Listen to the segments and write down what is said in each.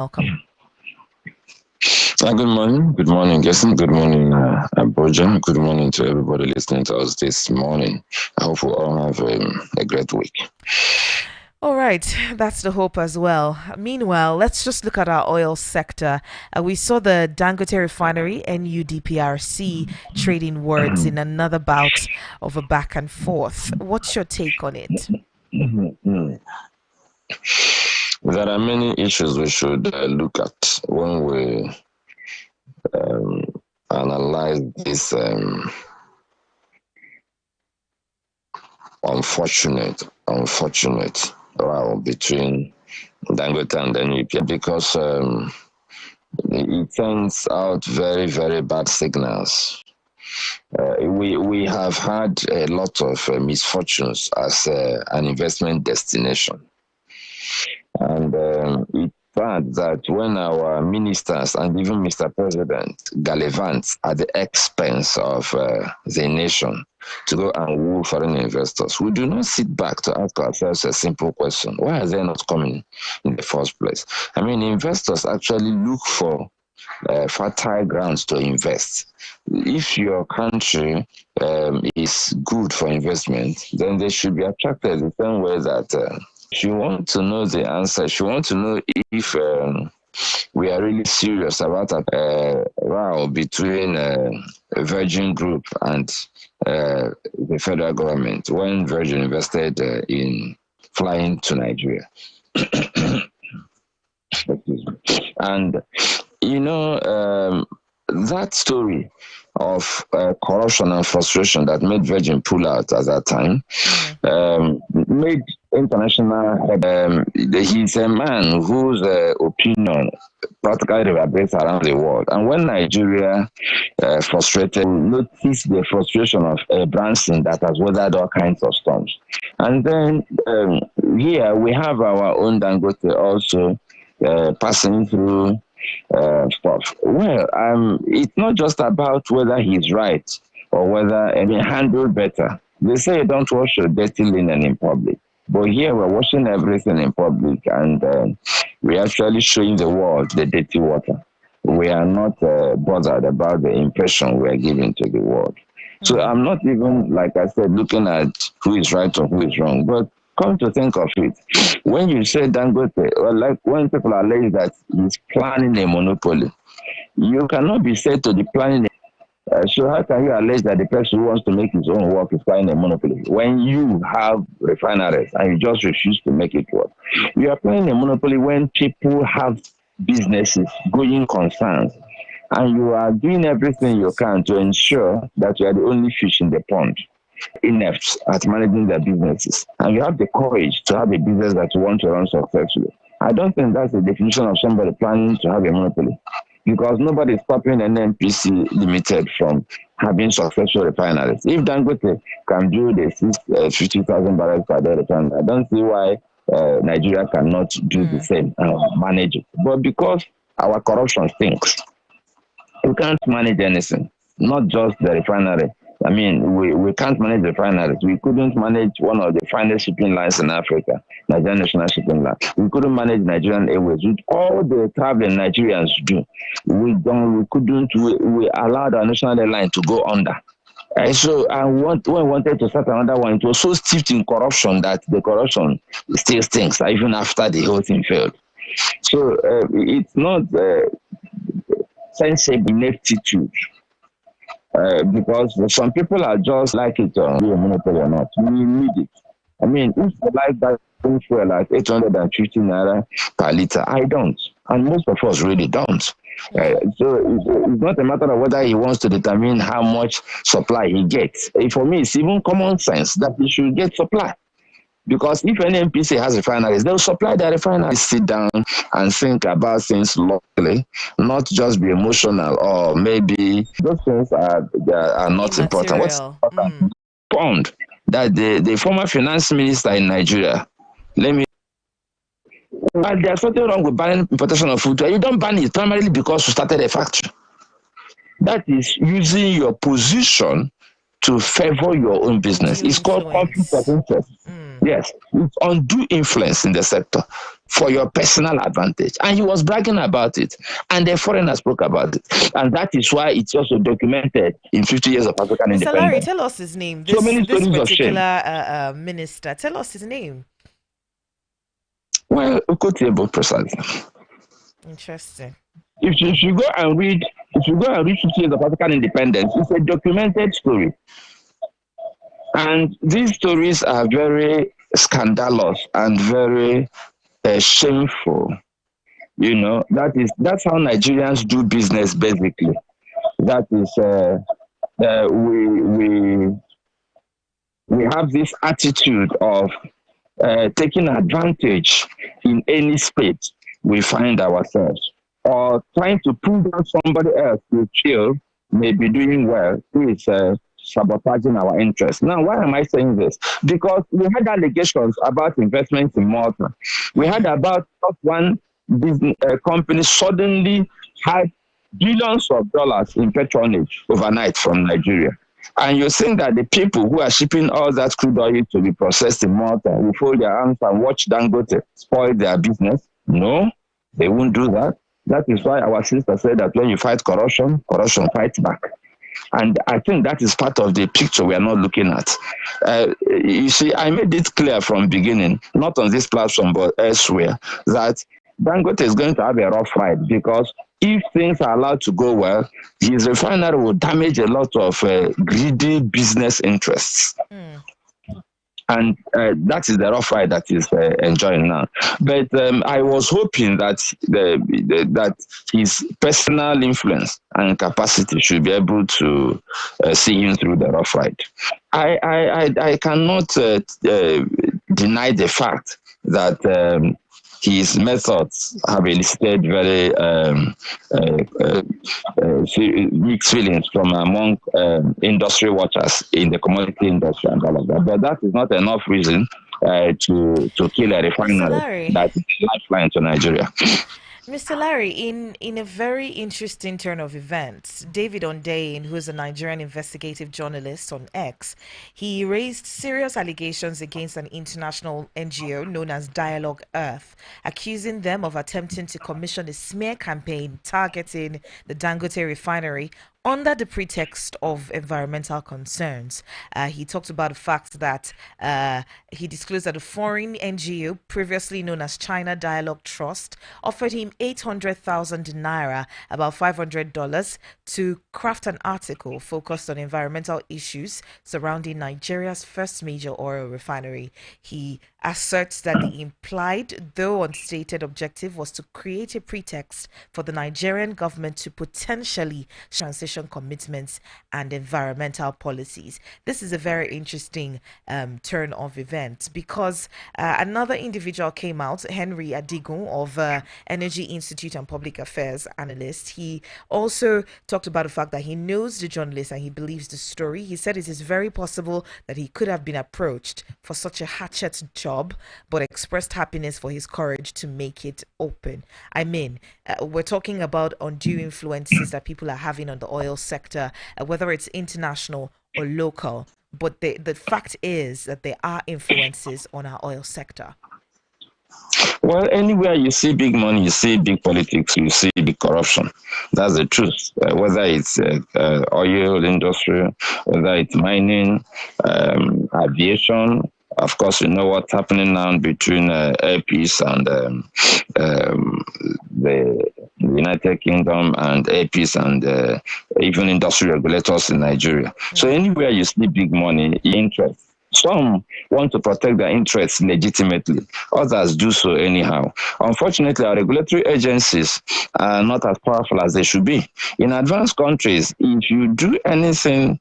Welcome. Good morning. Good morning, Jason. Good morning, Abuja. Good morning to everybody listening to us this morning. I hope we all have a great week. All right, that's the hope as well. Meanwhile, let's just look at our oil sector. We saw the Dangote refinery, NUDPRC, trading words in another bout of a back and forth. What's your take on it? There are many issues we should look at when we um, analyze this unfortunate row between Dangote and NUP because it sends out very, very bad signals. We have had a lot of misfortunes as an investment destination. And it's sad that when our ministers and even Mr. President gallivant at the expense of the nation to go and woo foreign investors, we do not sit back to ask ourselves a simple question. Why are they not coming in the first place? I mean, investors actually look for fertile grounds to invest. If your country is good for investment, then they should be attracted the same way that if you want to know the answer, if you want to know if we are really serious about a row between Virgin Group and the federal government when Virgin invested in flying to Nigeria. And that story of corruption and frustration that made Virgin pull out at that time made international. He's a man whose opinion practically reverberates around the world. And when Nigeria frustrated, noticed the frustration of Branson that has weathered all kinds of storms. And then here we have our own Dangote also passing through stuff. Well, it's not just about whether he's right or whether handled better. They say don't wash your dirty linen in public. But here we're washing everything in public and we're actually showing the world the dirty water. We are not bothered about the impression we're giving to the world. So I'm not even, like I said, looking at who is right or who is wrong. But come to think of it, when you say Dangote, or like when people allege that he's planning a monopoly, you cannot be said to be planning so how can you allege that the person who wants to make his own work is planning a monopoly when you have refineries and you just refuse to make it work? You are planning a monopoly when people have businesses, going concerns, and you are doing everything you can to ensure that you are the only fish in the pond, inept at managing their businesses, and you have the courage to have a business that you want to run successfully. I don't think that's the definition of somebody planning to have a monopoly because nobody is stopping an NPC Limited from having successful refineries. If Dangote can build a 50,000 barrels per day refinery, I don't see why Nigeria cannot do the same and manage it. But because our corruption stinks, we can't manage anything, not just the refinery. I mean, we can't manage the refineries. We couldn't manage one of the finest shipping lines in Africa, Nigerian National Shipping Line. We couldn't manage Nigerian Airways. With all the traveling Nigerians do, we allowed our national airline to go under. When we wanted to start another one, it was so steeped in corruption that the corruption still stinks, even after the whole thing failed. So it's not sensible ineptitude. Because some people are just like it be a monopoly or not. We need it. I mean, if you like that fuel at 850 naira per liter, I don't. And most of us really don't. So it's not a matter of whether he wants to determine how much supply he gets. For me, it's even common sense that he should get supply. Because if any NPC has refineries, they'll supply their refineries. Sit down and think about things locally, not just be emotional or maybe those things are not important. What's Immaterial. important? Found that the former finance minister in Nigeria, let me. But there's something wrong with banning importation of food. You don't ban it primarily because you started a factory. That is using your position to favor your own business. Undue It's called conflict of influence. interest. Mm. Yes, it's undue influence in the sector for your personal advantage. And he was bragging about it. And the foreigner spoke about it. And that is why it's also documented in 50 years of African Mr. Larry, independence. tell us his name. So This many this stories of particular shame. minister. Tell us his name. Well, Okotebo precisely. Interesting. If you go and read, if you go and read 50 years of African independence, it's a documented story. And these stories are very scandalous and very shameful. That's how Nigerians do business basically. That is, we have this attitude of taking advantage in any space we find ourselves, or trying to pull down somebody else we feel may be doing well, who is sabotaging our interests. Now, why am I saying this? Because we had allegations about investments in Malta. We had Mm. about one business company suddenly had billions of dollars in patronage overnight from Nigeria. And you're saying that the people who are shipping all that crude oil to be processed in Malta will fold their arms and watch Dangote spoil their business? No, they won't do that. That is why our sister said that when you fight corruption, corruption fights back. And I think that is part of the picture we are not looking at. You see, I made it clear from beginning, not on this platform but elsewhere, that Dangote is going to have a rough ride because if things are allowed to go well, his refinery will damage a lot of greedy business interests. Mm. And that is the rough ride that is enjoying now. But I was hoping that that his personal influence and capacity should be able to see him through the rough ride. I cannot deny the fact that his methods have elicited very mixed feelings from among industry watchers in the commodity industry and all of that. But that is not enough reason to kill a Mr. refinery Larry. that is a lifeline to Nigeria. Mr. Larry, in a very interesting turn of events, David Ondain, who is a Nigerian investigative journalist on X, he raised serious allegations against an international NGO known as Dialogue Earth, accusing them of attempting to commission a smear campaign targeting the Dangote refinery under the pretext of environmental concerns. He talked about the fact that he disclosed that a foreign NGO, previously known as China Dialogue Trust, offered him 800,000 naira, about $500, to craft an article focused on environmental issues surrounding Nigeria's first major oil refinery. He asserts that the implied, though unstated, objective was to create a pretext for the Nigerian government to potentially transition commitments and environmental policies. This is a very interesting turn of events because another individual came out, Henry Adigun of Energy Institute and Public Affairs analyst. He also talked about the fact that he knows the journalist and he believes the story. He said it is very possible that he could have been approached for such a hatchet job, but expressed happiness for his courage to make it open. I mean, we're talking about undue influences that people are having on the oil sector, whether it's international or local. But the fact is that there are influences on our oil sector. Well, anywhere you see big money, you see big politics, you see big corruption. That's the truth. Whether it's oil industry, whether it's mining, aviation. Of course, you know what's happening now between APs and the United Kingdom and APs and even industry regulators in Nigeria. So Mm. anywhere you see big money, interest. Some want to protect their interests legitimately, others do so anyhow. Unfortunately, our regulatory agencies are not as powerful as they should be. In advanced countries, if you do anything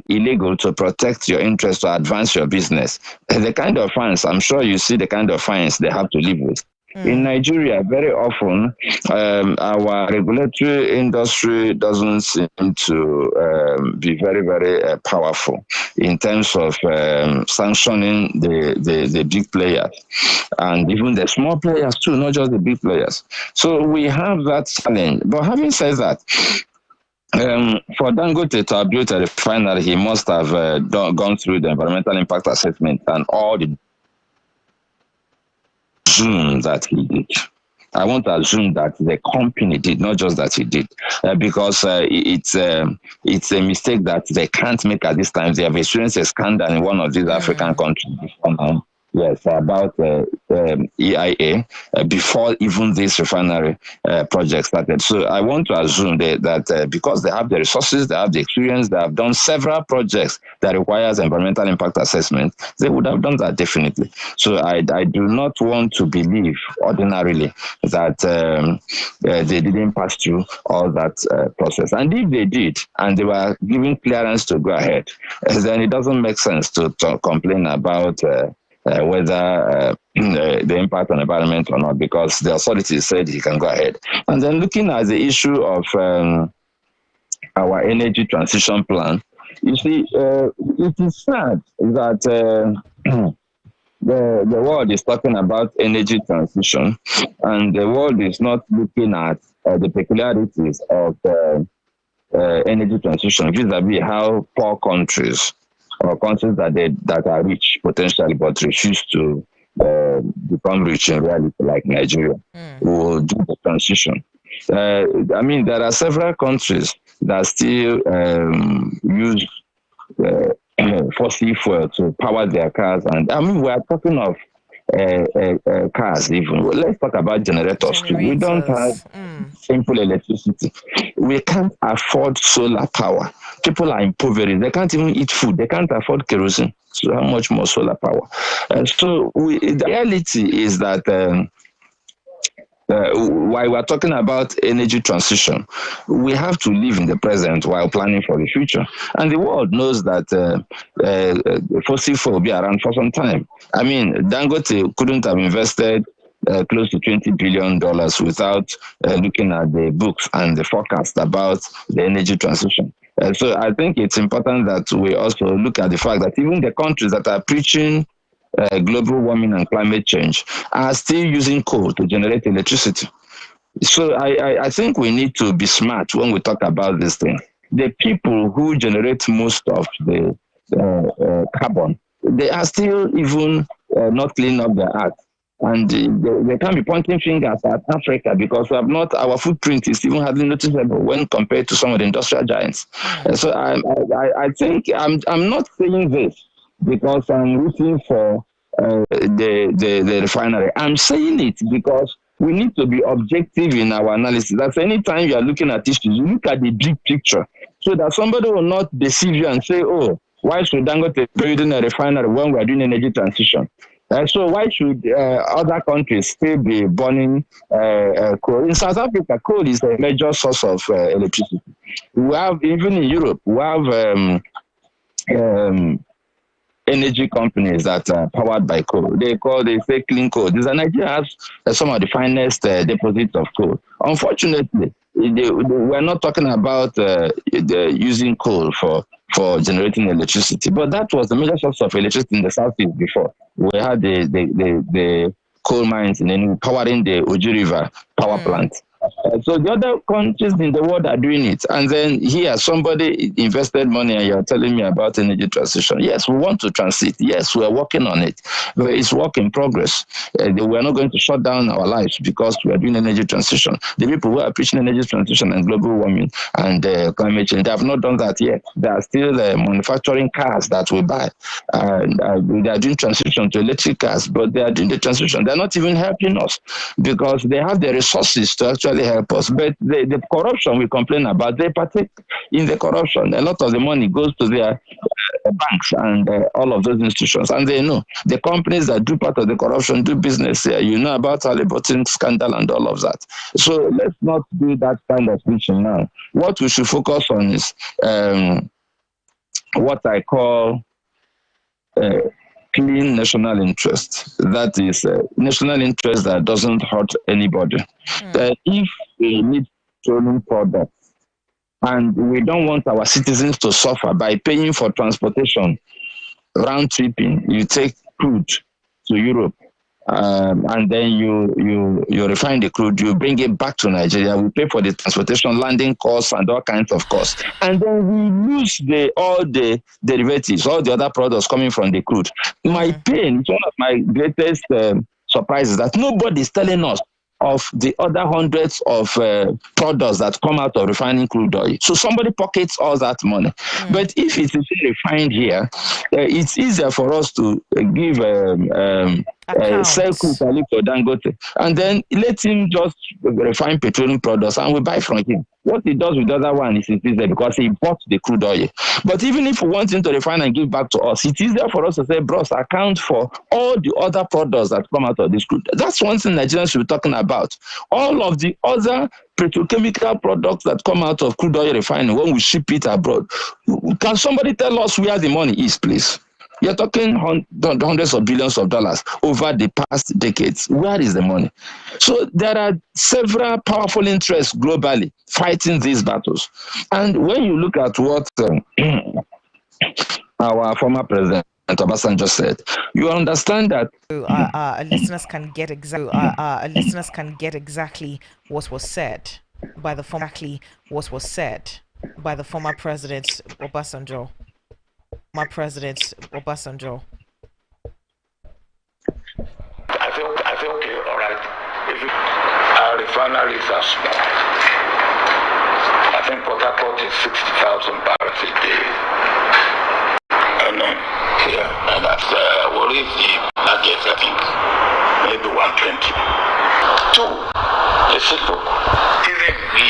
illegal to protect your interests or advance your business, the kind of fines, I'm sure you see the kind of fines they have to live with. In Mm. Nigeria, very often, our regulatory industry doesn't seem to be very, very powerful in terms of sanctioning the big players and even the small players too, not just the big players. So we have that challenge. But having said that, For Dangote to have built a refinery, he must have gone through the environmental impact assessment and all the assume that he did. I want to assume that the company did, not just that he did, because it's a mistake that they can't make at this time. They have experienced a scandal in one of these African Mm. countries before now. Yes, about EIA before even this refinery project started. So I want to assume that because they have the resources, they have the experience, they have done several projects that requires environmental impact assessment, they would have done that definitely. So I do not want to believe ordinarily that they didn't pass through all that process. And if they did, and they were given clearance to go ahead, then it doesn't make sense to complain about whether the impact on environment or not, because the authorities said he can go ahead. And then looking at the issue of our energy transition plan, you see, it is sad that the world is talking about energy transition, and the world is not looking at the peculiarities of energy transition vis-a-vis how poor countries or countries that are rich potentially but refuse to become rich in reality, like Nigeria, Mm. will do the transition. I mean, there are several countries that still use uh, fossil fuel to power their cars. And I mean, we are talking of cars even. Let's talk about generators too. We don't have Generators. Mm. simple electricity. We can't afford solar power. People are impoverished. They can't even eat food. They can't afford kerosene. So how much more solar power? The reality is that while we're talking about energy transition, we have to live in the present while planning for the future. And the world knows that fossil fuel will be around for some time. I mean, Dangote couldn't have invested close to $20 billion without looking at the books and the forecast about the energy transition. So I think it's important that we also look at the fact that even the countries that are preaching global warming and climate change are still using coal to generate electricity. So I think we need to be smart when we talk about this thing. The people who generate most of the carbon, they are still even not cleaning up their act. And they can be pointing fingers at Africa because we have not, our footprint is even hardly noticeable when compared to some of the industrial giants. Mm. So I think I'm not saying this because I'm rooting for the refinery. I'm saying it because we need to be objective in our analysis. That's anytime you are looking at issues, you look at the big picture so that somebody will not deceive you and say, oh, why should Dangote be building a refinery when we are doing energy transition? So why should other countries still be burning coal? In South Africa, coal is a major source of electricity. We have, even in Europe, we have um, energy companies that are powered by coal. They say clean coal. This Nigeria has some of the finest deposits of coal. Unfortunately, we're not talking about using coal for generating electricity, but that was the major source of electricity in the southeast before. We had the coal mines and then powering the Oji River power Mm. plant. So the other countries in the world are doing it, and then here somebody invested money, and you're telling me about energy transition. Yes, we want to transit. Yes, we are working on it, but it's work in progress. We are not going to shut down our lives because we are doing energy transition. The people who are preaching energy transition and global warming and climate change, they have not done that yet. They are still manufacturing cars that we buy, and they are doing transition to electric cars, but they are doing the transition. They are not even helping us because they have the resources to actually help us. But the corruption we complain about, they partake in the corruption. A lot of the money goes to their banks and all of those institutions. And they know the companies that do part of the corruption do business here. You know about Halliburton scandal and all of that. So let's not do that kind of preaching now. What we should focus on is what I call uh, clean national interest. That is national interest that doesn't hurt anybody. Mm. If we need petroleum products and we don't want our citizens to suffer by paying for transportation, round tripping, you take crude to Europe and then you refine the crude, you bring it back to Nigeria. We pay for the transportation, landing costs, and all kinds of costs, and then we lose all the derivatives, all the other products coming from the crude. My Mm-hmm. pain, it's one of my greatest surprises that nobody is telling us of the other hundreds of products that come out of refining crude oil. So somebody pockets all that money. Mm. But if it is refined here, it's easier for us to give sell crude Accounts. oil for Dangote, and Mm-hmm. then let him just refine petroleum products, and we buy from him. What he does with the other one is easier because he bought the crude oil. But even if we want him to refine and give back to us, it's easier for us to say, bros, account for all the other products that come out of this crude. That's one thing Nigerians should be talking about. All of the other petrochemical products that come out of crude oil refining when we ship it abroad. Can somebody tell us where the money is, please? You're talking hundreds of billions of dollars over the past decades. Where is the money? So there are several powerful interests globally fighting these battles. And when you look at what our former president Obasanjo said, you understand that. Listeners can get exactly what was said by the former president Obasanjo. I feel okay, all right. If our refineries are small, I think Port Harcourt is 60,000 barrels a day. And yeah, and that's what is the target, I think, maybe 120. Two, they said, look, even we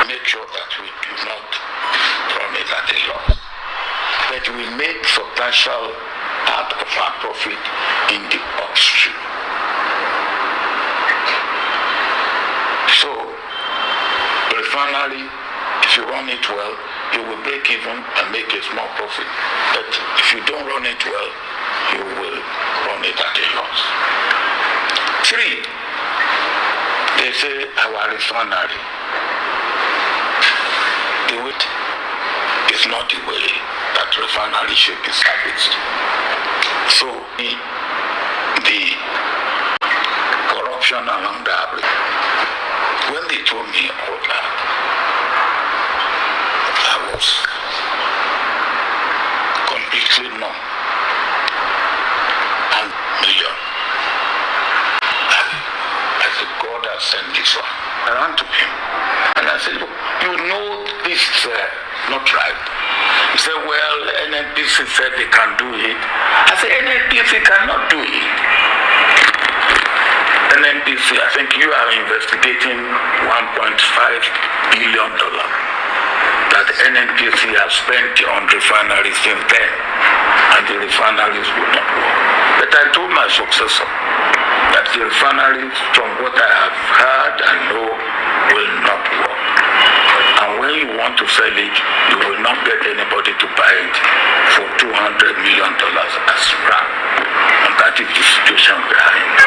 make sure that we do not run it at a loss, but we make substantial part of our profit in the upstream. So, refinery, if you run it well, you will break even and make a small profit. But if you don't run it well, you will run it at a loss. Three, they say our refinery, the way is not the way that refinery should be serviced. So the corruption among the average, when they told me all that, I was completely numb and million. I said, God has sent this one. I ran to him and I said, look, you know this is not right. He said, well, NNPC said they can do it. I said, NNPC cannot do it. NNPC, I think you are investigating $1.5 billion that NNPC has spent on refineries since then, and the refineries will not work. But I told my successor that the refineries, from what I have heard and know, will not work. And when you want to sell it, you will not get anybody to buy it for $200 million as scrap. And that is the situation we are in.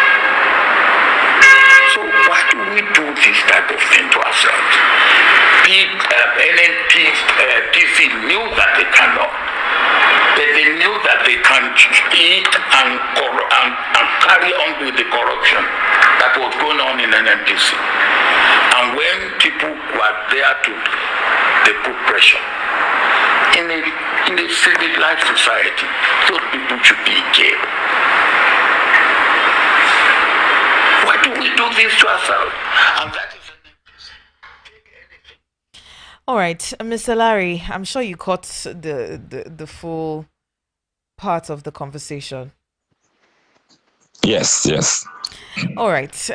So why do we do this type of thing to ourselves? NNPC knew that they cannot. But they knew that they can eat and carry on with the corruption that was going on in NNPC. And when people were there they put pressure. In a civilized society, those people should be jailed. Why do we do this to ourselves? And that is All right, Mr. Larry, I'm sure you caught the full part of the conversation. Yes. All right.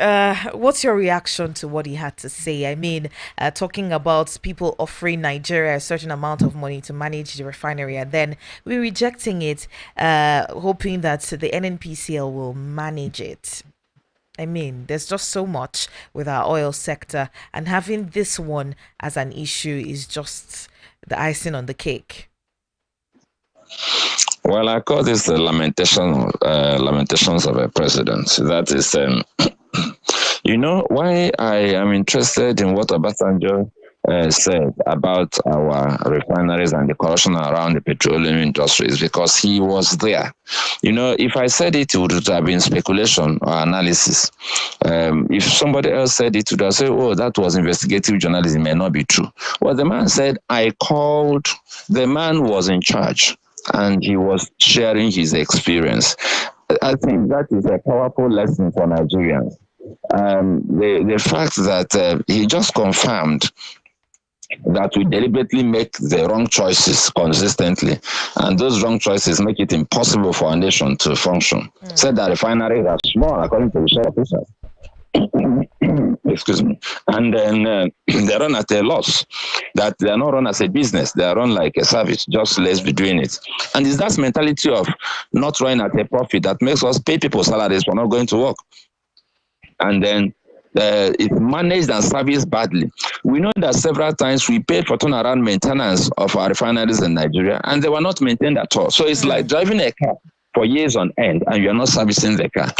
What's your reaction to what he had to say? I mean, talking about people offering Nigeria a certain amount of money to manage the refinery, and then we rejecting it, hoping that the NNPCL will manage it. I mean, there's just so much with our oil sector, and having this one as an issue is just the icing on the cake. Well, I call this the lamentations of a president. That is, you know, why I am interested in what Obasanjo said about our refineries and the corruption around the petroleum industries, because he was there. If I said it, it would have been speculation or analysis. If somebody else said it, would have said, "Oh, that was investigative journalism. It may not be true." Well, the man said, "I called." The man was in charge, and he was sharing his experience. I think that is a powerful lesson for Nigerians. The fact that he just confirmed that we deliberately make the wrong choices consistently, and those wrong choices make it impossible for our nation to function. Said that refineries are small, according to the officials. Excuse me. And then they run at a loss. That they are not run as a business, they are run like a service. Just let's be doing it. And it's that mentality of not running at a profit that makes us pay people salaries for not going to work. And then it's managed and serviced badly. We know that several times we paid for turnaround maintenance of our refineries in Nigeria, and they were not maintained at all. So it's like driving a car for years on end, and you're not servicing the car.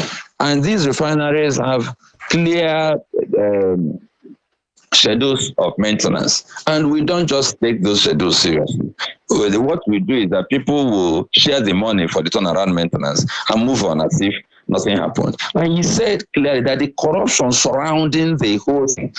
And these refineries have clear schedules of maintenance, and we don't just take those schedules seriously. What we do is that people will share the money for the turnaround maintenance and move on as if nothing happened. And he said clearly that the corruption surrounding the whole thing,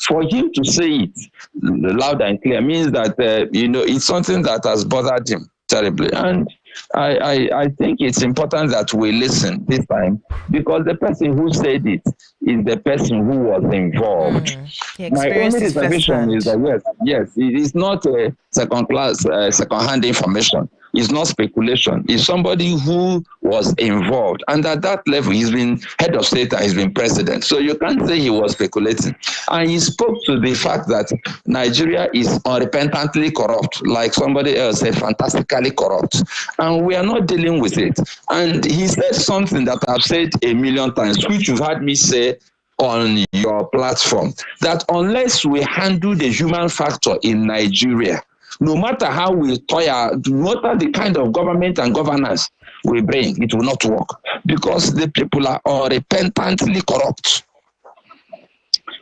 for him to say it loud and clear means that it's something that has bothered him terribly. And I think it's important that we listen this time, because the person who said it is the person who was involved. My only reservation is that yes, it is not a second-hand information. It's not speculation. It's somebody who was involved. And at that level, he's been head of state and he's been president. So you can't say he was speculating. And he spoke to the fact that Nigeria is unrepentantly corrupt, like somebody else said, fantastically corrupt. And we are not dealing with it. And he said something that I've said a million times, which you've had me say on your platform, that unless we handle the human factor in Nigeria, no matter how we toil, no matter the kind of government and governance we bring, it will not work, because the people are unrepentantly corrupt.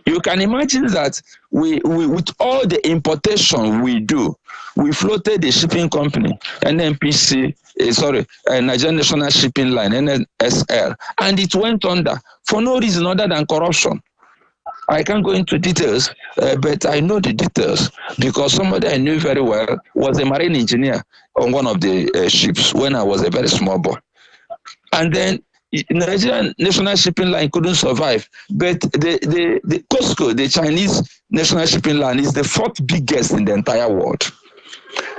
You can imagine that we with all the importation we do, we floated the shipping company, NNPC, Nigerian National Shipping Line, NNSL, and it went under for no reason other than corruption. I can't go into details, but I know the details because somebody I knew very well was a marine engineer on one of the ships when I was a very small boy. And then Nigerian National Shipping Line couldn't survive, but the COSCO, the Chinese National Shipping Line, is the fourth biggest in the entire world.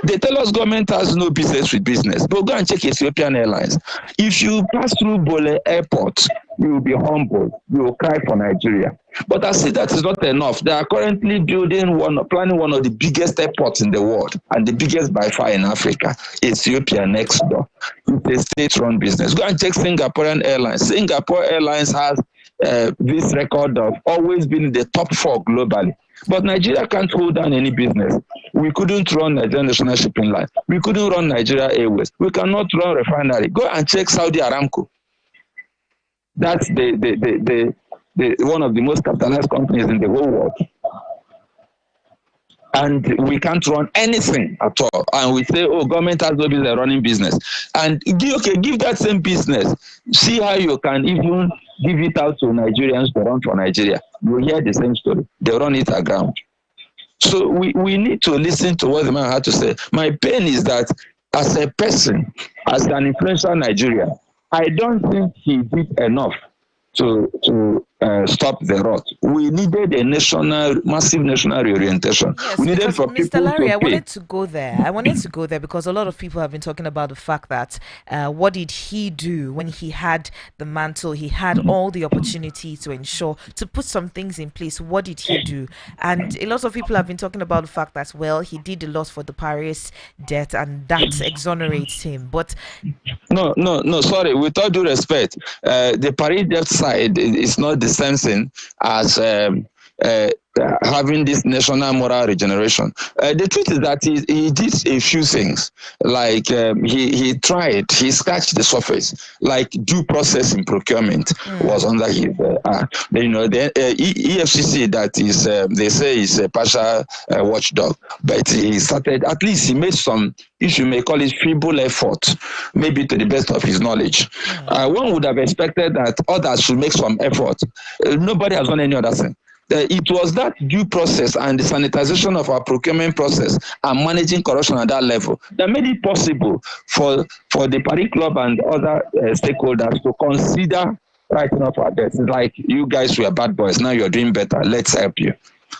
They tell us government has no business with business, but go and check Ethiopian Airlines. If you pass through Bole Airport, you will be humbled. You will cry for Nigeria. But I see that is not enough. They are currently planning one of the biggest airports in the world, and the biggest by far in Africa, Ethiopia next door. It's a state-run business. Go and check Singaporean Airlines. Singapore Airlines has this record of always being in the top 4 globally. But Nigeria can't hold down any business. We couldn't run Nigeria National Shipping Line. We couldn't run Nigeria Airways. We cannot run refinery. Go and check Saudi Aramco. That's the one of the most capitalized companies in the whole world. And we can't run anything at all. And we say, oh, government has no business running business. And give that same business. See how you can even give it out to Nigerians to run for Nigeria. You hear the same story. They run it aground. So we need to listen to what the man had to say. My pain is that as a person, as an influential Nigerian, I don't think he did enough to stop the rot. We needed a massive national reorientation. Yes, we needed because for Mr. people Larry, to I pay. wanted to go there. I wanted to go there because a lot of people have been talking about the fact that what did he do when he had the mantle? He had all the opportunity to ensure, to put some things in place. What did he do? And a lot of people have been talking about the fact that, well, he did a lot for the Paris debt and that exonerates him. But No, sorry. With all due respect, the Paris debt side is not the same thing as having this national moral regeneration. The truth is that he did a few things. Like he tried, he scratched the surface. Like due process in procurement was under his. The EFCC that is they say is a partial watchdog, but he started. At least he made some, if you may call it, feeble effort, maybe to the best of his knowledge. One would have expected that others should make some effort. Nobody has done any other thing. It was that due process and the sanitization of our procurement process and managing corruption at that level that made it possible for the Paris Club and other stakeholders to consider writing off our debts. It's like, you guys were bad boys, now you're doing better, let's help you.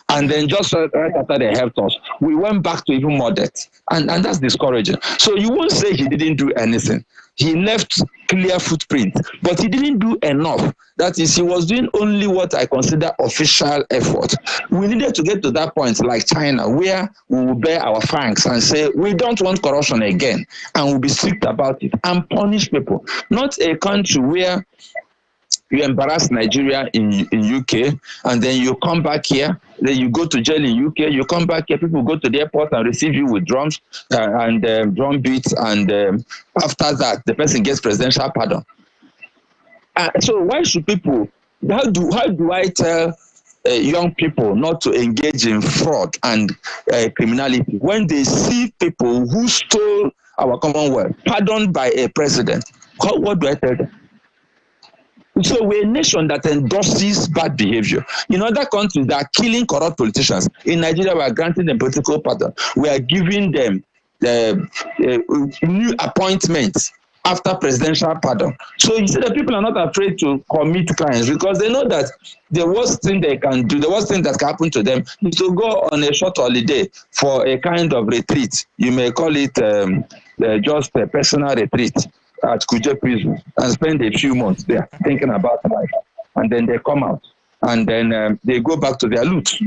And then just right after they helped us, we went back to even more debt. And that's discouraging. So you won't say he didn't do anything. He left clear footprint, but he didn't do enough. That is, he was doing only what I consider official effort. We needed to get to that point like China, where we will bear our fangs and say, we don't want corruption again, and we'll be strict about it and punish people. Not a country where you embarrass Nigeria in UK, and then you come back here, then you go to jail in UK, you come back here, people go to the airport and receive you with drums and drum beats, and after that, the person gets presidential pardon. So why should people, how do I tell young people not to engage in fraud and criminality when they see people who stole our commonwealth pardoned by a president? What do I tell them? So we're a nation that endorses bad behavior. In other countries that are killing corrupt politicians, in Nigeria we are granting them political pardon. We are giving them new appointments after presidential pardon. So you see that people are not afraid to commit crimes because they know that the worst thing they can do, the worst thing that can happen to them is to go on a short holiday for a kind of retreat. You may call it just a personal retreat at Kuje prison and spend a few months there thinking about life, and then they come out and then they go back to their loot.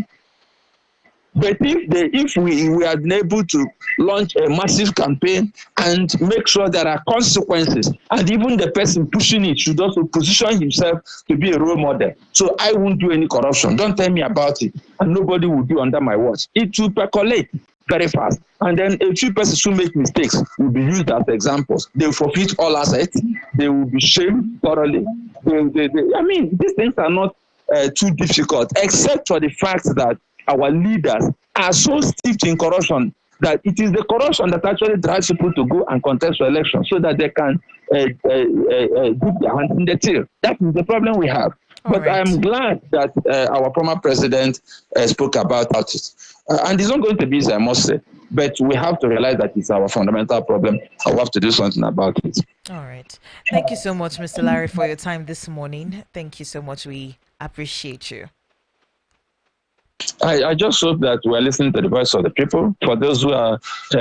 But if we are able to launch a massive campaign and make sure there are consequences, and even the person pushing it should also position himself to be a role model. So I won't do any corruption. Don't tell me about it, and nobody will do under my watch. It will percolate very fast. And then a few persons who make mistakes will be used as examples. They will forfeit all assets. They will be shamed thoroughly. I mean, these things are not too difficult, except for the fact that our leaders are so steeped in corruption that it is the corruption that actually drives people to go and contest for election so that they can dip their hands in the till. That is the problem we have. But right. I'm glad that our former president spoke about it. And it's not going to be easy, I must say. But we have to realize that it's our fundamental problem. And we have to do something about it. All right. Thank you so much, Mr. Larry, for your time this morning. Thank you so much. We appreciate you. I just hope that we're listening to the voice of the people. For those who are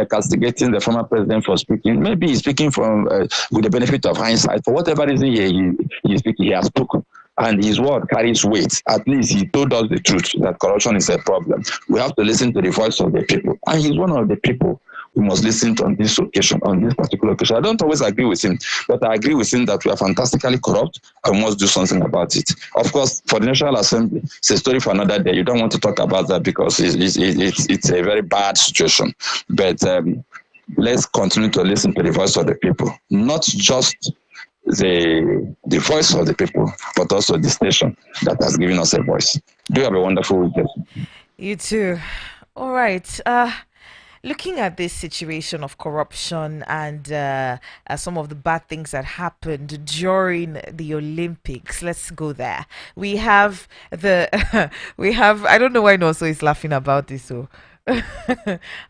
castigating the former president for speaking, maybe he's speaking from with the benefit of hindsight. For whatever reason he's speaking, he has spoken. And his word carries weight. At least he told us the truth that corruption is a problem. We have to listen to the voice of the people. And he's one of the people we must listen to on this occasion, on this particular occasion. I don't always agree with him, but I agree with him that we are fantastically corrupt and we must do something about it. Of course, for the National Assembly, it's a story for another day. You don't want to talk about that because it's a very bad situation. But let's continue to listen to the voice of the people, not just the voice of the people, but also the station that has given us a voice. Do have a wonderful weekend. You too. All right. Looking at this situation of corruption and some of the bad things that happened during the Olympics, let's go there. We have I don't know why Noso is laughing about this. So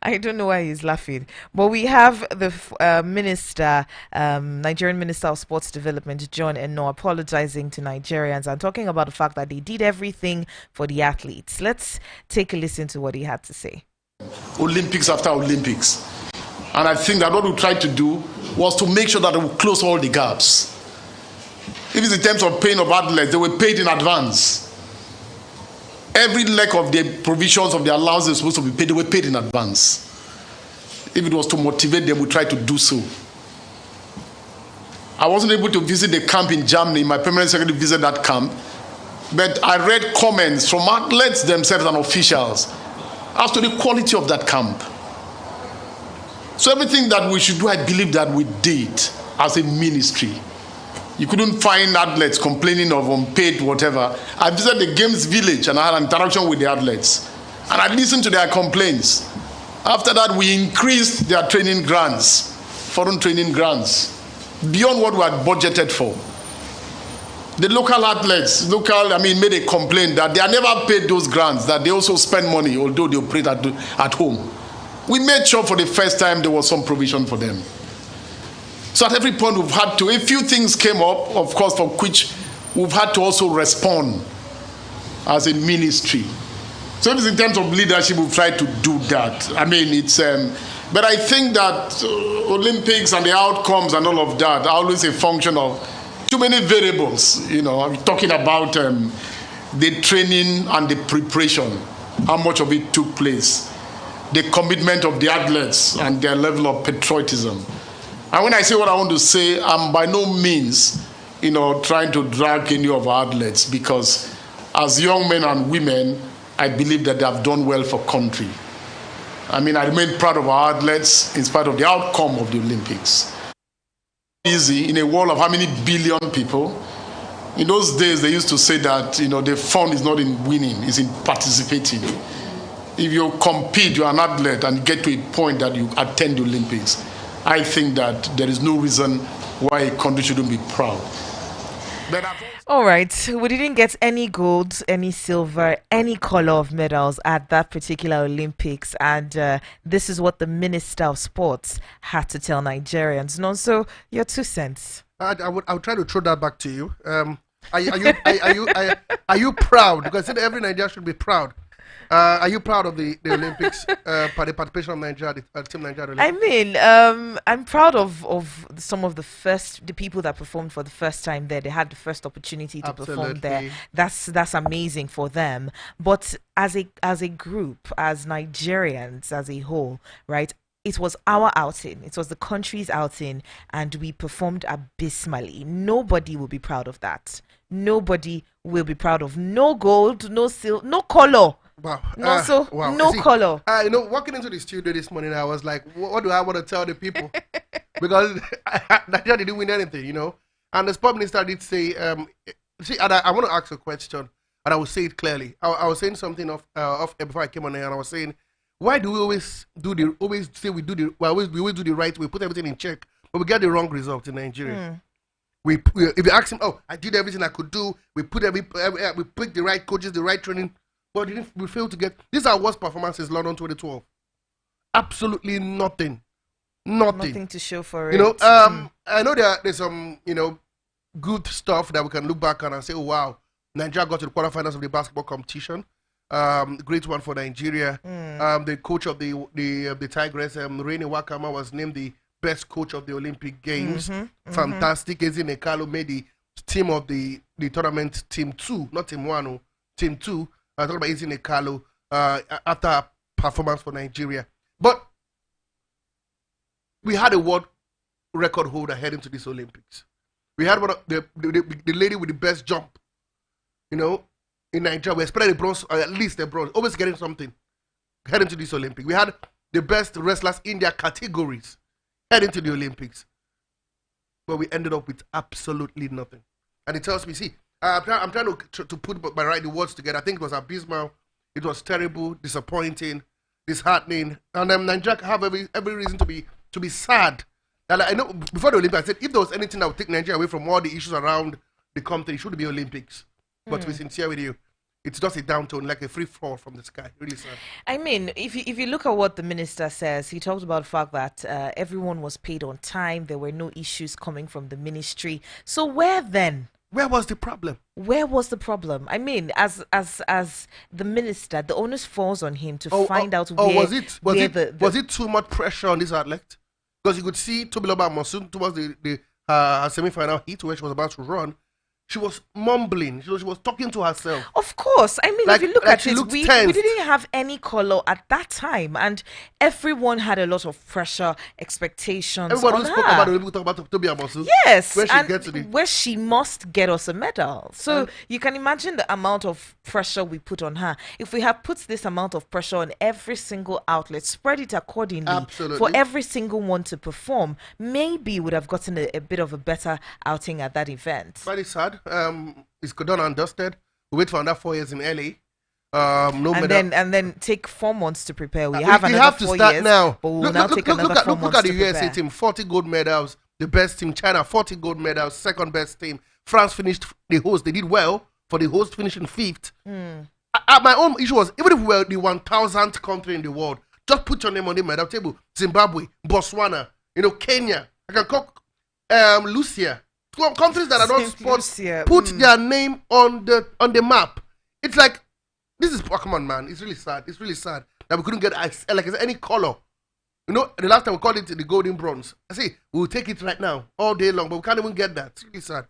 I don't know why he's laughing, but we have the minister, Nigerian Minister of Sports Development, John Eno, apologizing to Nigerians and talking about the fact that they did everything for the athletes. Let's take a listen to what he had to say. Olympics after Olympics, and I think that what we tried to do was to make sure that we close all the gaps. If it's in terms of paying of athletes, they were paid in advance. Every leg of the provisions of the allowance is supposed to be paid, they were paid in advance. If it was to motivate them, we tried to do so. I wasn't able to visit the camp in Germany. My permanent secretary visited that camp. But I read comments from athletes themselves and officials as to the quality of that camp. So everything that we should do, I believe that we did as a ministry. You couldn't find athletes complaining of unpaid whatever. I visited the games village and I had an interaction with the athletes. And I listened to their complaints. After that, we increased their training grants, foreign training grants, beyond what we had budgeted for. The local athletes, made a complaint that they are never paid those grants, that they also spend money, although they operate at home. We made sure for the first time there was some provision for them. So at every point we've had to, a few things came up, of course, for which we've had to also respond as a ministry. So if it's in terms of leadership, we've tried to do that. But I think that Olympics and the outcomes and all of that are always a function of too many variables. I'm talking about the training and the preparation, how much of it took place, the commitment of the athletes and their level of patriotism. And when I say what I want to say, I'm by no means, trying to drag any of our athletes, because as young men and women, I believe that they have done well for country. I remain proud of our athletes in spite of the outcome of the Olympics. Easy in a world of how many billion people? In those days, they used to say that, the fun is not in winning, it's in participating. If you compete, you're an athlete and get to a point that you attend the Olympics, I think that there is no reason why a country shouldn't be proud. All right, we didn't get any gold, any silver, any color of medals at that particular Olympics, and this is what the Minister of Sports had to tell Nigerians. Nonso, your 2 cents. I'll try to throw that back to you. Are you proud? Because every Nigerian should be proud. Are you proud of the Olympics, the participation of Nigeria, the team Nigeria? I'm proud of some of the people that performed for the first time there. They had the first opportunity to perform there. That's amazing for them. But as a group, as Nigerians as a whole, right? It was our outing. It was the country's outing, and we performed abysmally. Nobody will be proud of that. Nobody will be proud of no gold, no silver, no color. Wow. Wow. No color. Walking into the studio this morning, I was like, what do I want to tell the people? Because Nigeria didn't win anything, And the sport minister did say, and I want to ask a question, and I will say it clearly. I was saying something off before I came on here, and I was saying, why do we always do the right way, put everything in check, but we get the wrong result in Nigeria? We if you ask him, I did everything I could do. We picked the right coaches, the right training. But we failed to get. These are worst performances London 2012. Absolutely nothing. Nothing to show for it. I know there's some, good stuff that we can look back on and say, oh wow, Nigeria got to the quarterfinals of the basketball competition. Great one for Nigeria. The coach of the Tigers, Rene Wakama, was named the best coach of the Olympic Games. Fantastic. Ezine Ekalo made the team of the tournament team 2, not team 1, team 2. I talked about Ezine Ekalo after a performance for Nigeria. But we had a world record holder heading to this Olympics. We had one of the lady with the best jump, in Nigeria. We expected a bronze, or at least a bronze, always getting something heading to this Olympics. We had the best wrestlers in their categories heading to the Olympics. But we ended up with absolutely nothing. And it tells me, see, I'm trying to put the words together. I think it was abysmal. It was terrible, disappointing, disheartening. And Nigeria have every reason to be sad. And I know before the Olympics, I said if there was anything that would take Nigeria away from all the issues around the country, it should be Olympics. But to be sincere with you, it's just a downtone, like a free fall from the sky. Really sad. If you look at what the minister says, he talked about the fact that everyone was paid on time. There were no issues coming from the ministry. So where then? Where was the problem? Where was the problem? As the minister, the onus falls on him to find out where. Was it too much pressure on this athlete? Because you could see Tobiloba Monsoon towards the semi-final heat where she was about to run. she was mumbling. She was talking to herself. Of course. I mean, Like- if you look like at she it, looked we tense. didn't have any color at that time, and everyone had a lot of pressure, expectations Everybody on who her. spoke about the Olympics talk about Toby Amosu. Yes, Where she and gets to the where she must get us a medal. So And- you can imagine the amount of pressure we put on her. If we have put this amount of pressure on every single outlet, spread it accordingly Absolutely. for every single one to perform, maybe would have gotten a bit of a better outing at that event. very sad. It's done and dusted. We wait for another 4 years in LA. No And medal. then take 4 months to prepare. We We have another have to 4 start years, now. but we'll now take another 4 look months at the to USA prepare. team. 40 gold medals. The best team. China 40 gold medals. Second best team. France finished the host. They did well for the host, finishing 5th. My own issue was, even if we were the 1,000th country in the world, just put your name on the medal table. Zimbabwe, Botswana, Kenya. I can call Lucia. Countries that are not sports, Lucia, put their name on the map. It's like, this is, come on, man. It's really sad. It's really sad that we couldn't get like any color. The last time we called it the golden bronze. I say we'll take it right now, all day long, but we can't even get that. It's really sad.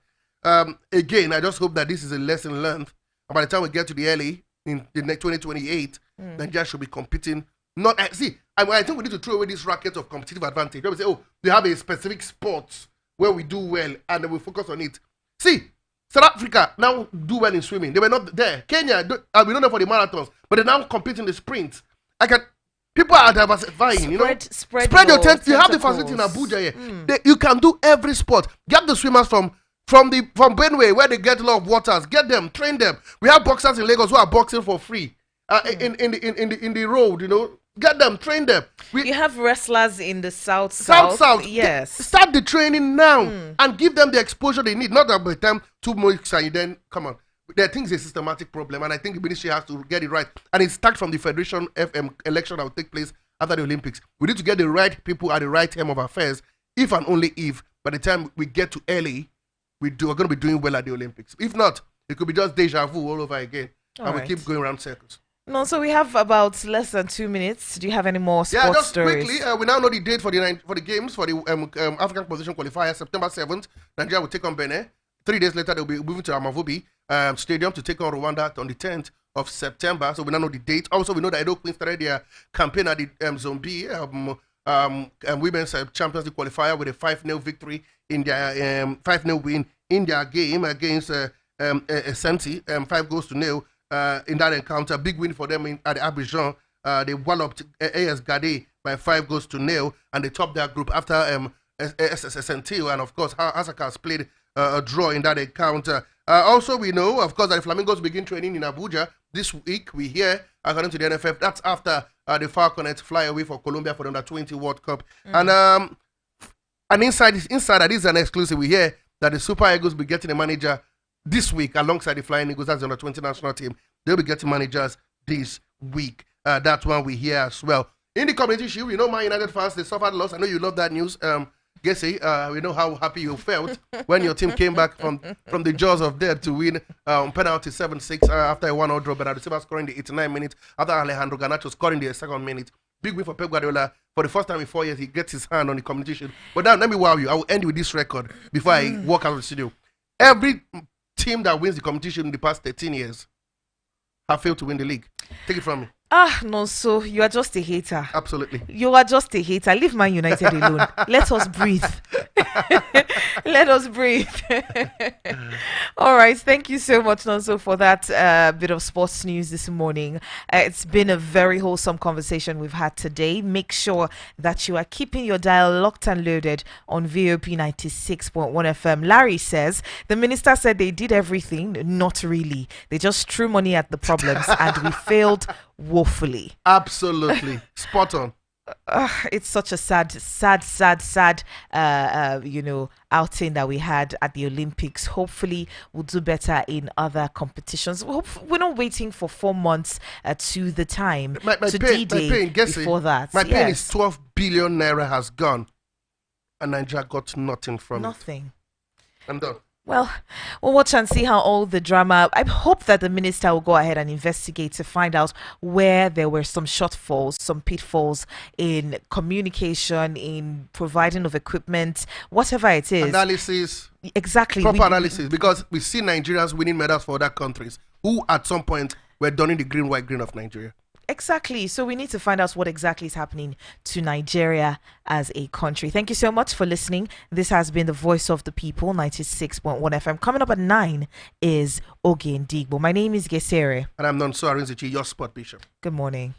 Again, I just hope that this is a lesson learned. And by the time we get to the LA in the next 2028, Nigeria should be competing. I think we need to throw away this racket of competitive advantage. Where we say, oh, we have a specific sport where we do well and then we focus on it. See, South Africa now do well in swimming. They were not there. Kenya, we don't know for the marathons, but they now compete in the sprints. People are diversifying, Spread your tent. You have the facility in Abuja here. You can do every sport. Get the swimmers from Benue, where they get a lot of waters. Get them, train them. We have boxers in Lagos who are boxing for free in the road. Get them, train them. You have wrestlers in the south. Yes. Start the training now and give them the exposure they need. Not that by the time 2 months and you then come on. I think it's a systematic problem, and I think the ministry has to get it right. And it starts from the Federation FM election that will take place after the Olympics. We need to get the right people at the right time of affairs, if and only if, by the time we get to LA, we're going to be doing well at the Olympics. If not, it could be just deja vu all over again, and we keep going around circles. No, so we have about less than 2 minutes. Do you have any more sports just stories? quickly, we now know the date for the games for the African position qualifier, September 7th. Nigeria will take on Benin. 3 days later, they'll be moving to Amavubi Stadium to take on Rwanda on the 10th of September. So we now know the date. Also, we know that Edo Queens started their campaign at the Zombi Women's Champions League qualifier with a 5-0 victory in their 5-0 win in their game against Senti, 5-0 in that encounter. Big win for them at Abidjan. They walloped AS Gade by 5-0, and they topped their group after Senti, and of course Asaka has played a draw in that encounter. Also, we know, of course, that the Flamingos begin training in Abuja this week. We hear, according to the NFF, that's after the Falconets fly away for Colombia for the Under-20 World Cup. And inside, this is an exclusive. We hear that the Super Eagles will be getting a manager this week alongside the Flying Eagles. That's the Under-20 national team. They'll be getting managers this week. That's one we hear as well. In the Community Shield, we know Man United fans, they suffered loss. I know you love that news. Gessie, we know how happy you felt when your team came back from the jaws of death to win penalty 7-6 after a 1-0 draw. Bernardo Silva scoring the 89th minute, after Alejandro Garnacho scoring the 2nd minute. Big win for Pep Guardiola. For the first time in 4 years, he gets his hand on the competition. But now, let me wow you. I will end with this record before I walk out of the studio. Every team that wins the competition in the past 13 years have failed to win the league. Take it from me. No, so you are just a hater. Absolutely. You are just a hater. Leave Man United alone. Let us breathe. Let us breathe. All right. Thank you so much, Nonso, for that bit of sports news this morning. It's been a very wholesome conversation we've had today. Make sure that you are keeping your dial locked and loaded on VOP 96.1 FM. Larry says, the minister said they did everything. Not really. They just threw money at the problems and we failed woefully. Absolutely. Spot on. It's such a sad outing that we had at the Olympics. Hopefully we'll do better in other competitions. We're not waiting for 4 months to the time to D-Day before that. My pain is 12 billion naira has gone and Nigeria got nothing from nothing. I'm done. Well, we'll watch and see how all the drama. I hope that the minister will go ahead and investigate to find out where there were some shortfalls, some pitfalls in communication, in providing of equipment, whatever it is. Analysis. Exactly. Proper analysis, because we see Nigerians winning medals for other countries who at some point were donning the green, white, green of Nigeria. Exactly. So we need to find out what exactly is happening to Nigeria as a country. Thank you so much for listening. This has been the Voice of the People, 96.1 FM. Coming up at 9 is Oge Ndigbo. My name is Gesere. And I'm Nonso Arinzichi, your sport bishop. Good morning.